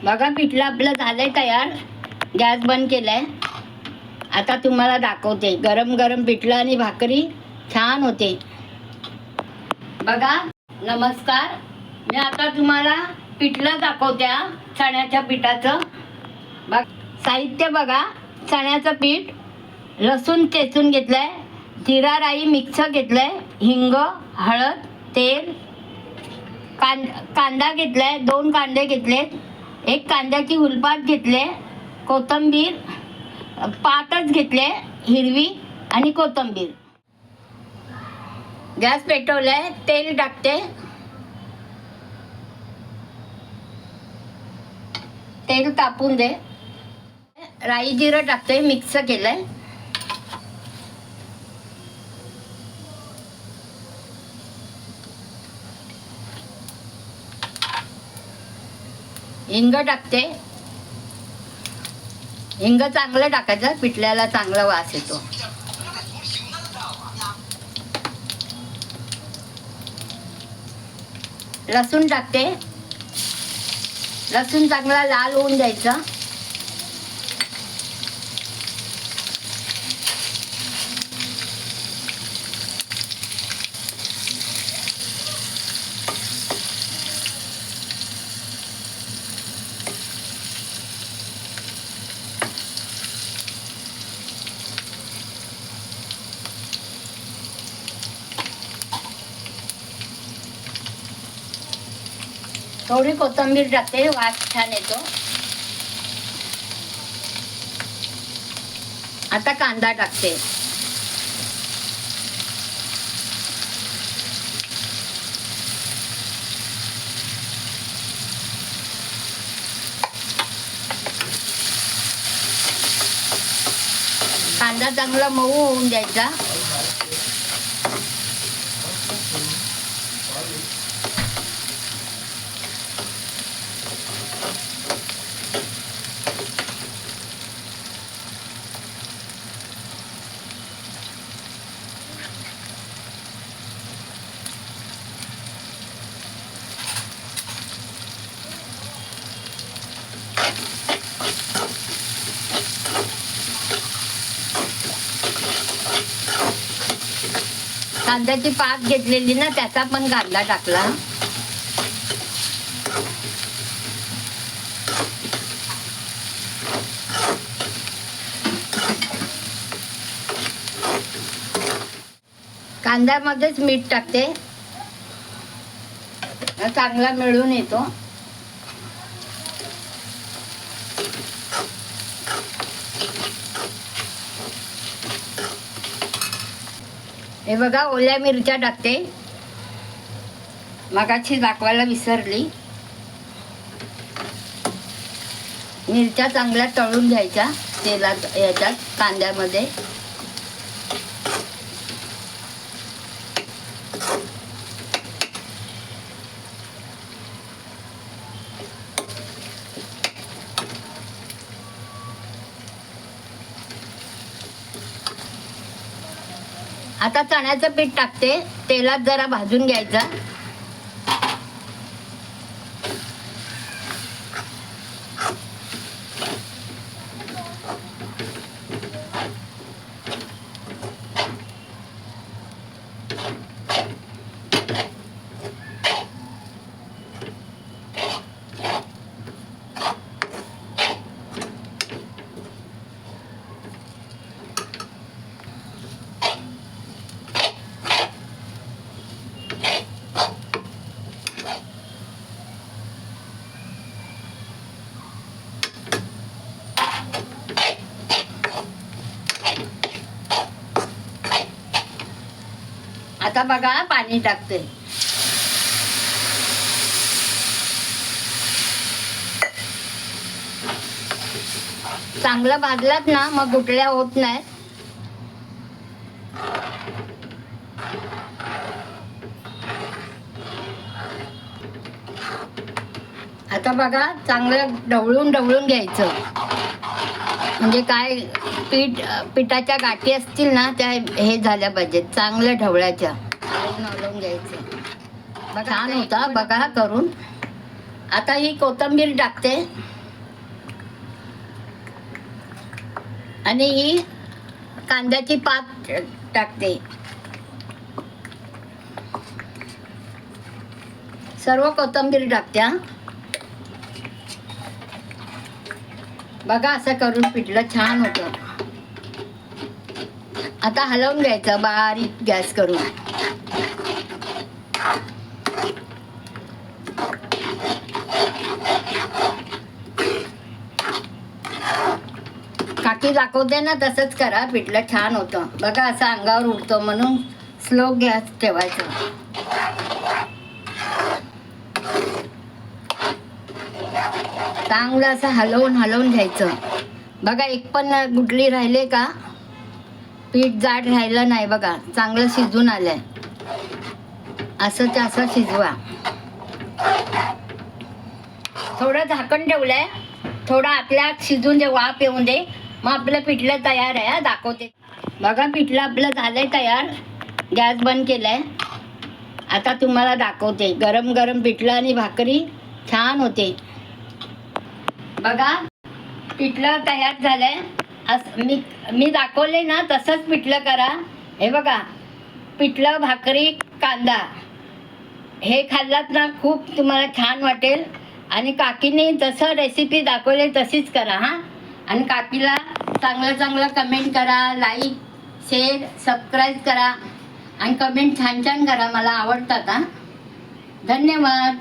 बघा पिठलं आपलं झालंय तयार. गॅस बंद केलाय. आता तुम्हाला दाखवते. गरम गरम पिठलं आणि भाकरी छान होते. बघा, नमस्कार. मी आता तुम्हाला पिठलं दाखवते चण्याच्या पिठाचं. बघ, साहित्य बघा. चण्याचं पीठ, लसूण चेचून घेतलंय, जिरा राई मिक्स घेतलंय, हिंग, हळद, तेल, कांदा घेतलाय, 2 कांदे घेतलेत, 1 कांद्याची हुलपाट घेतले, कोथिंबीर पातच घेतले हिरवी आणि कोथिंबीर. गॅस पेटवलाय. तेल टाकते. तेल तापून दे. राई जिरं टाकते, मिक्स केलंय. हिंग टाकते. हिंग चांगलं टाकायचं, पिठल्याला चांगला वास येतो. लसूण टाकते. लसूण चांगला लाल होऊन द्यायचा. थोडी कोथिंबीर टाकते, वास छान येतो. आता कांदा टाकते. कांदा चांगला मऊ होऊन द्यायचा. कांद्याची पात घेतलेली ना, त्याचा पण कांदा टाकला. कांद्यामध्येच मीठ टाकते, चांगला मिळून येतो. हे बघा, ओल्या मिरच्या टाकते. मगाशी दाखवायला विसरली. मिरच्या चांगल्या तळून घ्यायच्या तेलात, याच्यात कांद्यामध्ये. आता चण्याचं पीठ टाकते. तेलात जरा भाजून घ्यायचा. आता बघा, पाणी टाकते. चांगलं भाजलात ना, मग गुठळ्या होत नाही. आता बघा, चांगलं ढवळून घ्यायचं. म्हणजे काय, पिठाच्या गाठी असतील ना, त्या हे झाल्या पाहिजेत, चांगल्या ढवळायच्या. हलवून घ्यायचं. बघा, छान होता बघा करून. आता ही कोथिंबीर टाकते. आणि ही कांद्याची पात टाकते. सर्व कोथिंबीर टाकते. बघा असं करून पिठलं छान होतं. आता हलवून घ्यायचं बारीक गॅस करून. काकी दाखवते ना तसंच करा, पिठलं छान होतं. बघा असं अंगावर उडतं म्हणून स्लो गॅस ठेवायचं. चांगलं असं हलवून घ्यायचं. बघा एक पण गुटली राहिले का, पीठ जाड राहिलं नाही. बघा चांगलं शिजून आलंय. असं शिजवा. थोडं झाकण ठेवलंय, थोडं आपल्या शिजून दे, वाफ येऊन दे. मग आपलं पिठलं तयार आहे. दाखवते. बघा पिठलं आपलं झालंय तयार. गॅस बंद केलाय. आता तुम्हाला दाखवते. गरम गरम पिठलं आणि भाकरी छान होते. बघा पिठलं तयार झालंय. मी दाखवले ना तसंच पिठलं करा. हे बघा पिठलं, भाकरी, कांदा हे खाल्लात ना खूप तुम्हाला छान वाटेल. आणि काकीने जसं रेसिपी दाखवली तशीच करा हां. आणि काकीला चांगलं कमेंट करा, लाईक, शेअर, सबस्क्राईब करा आणि कमेंट छान करा. मला आवडतात हां. धन्यवाद.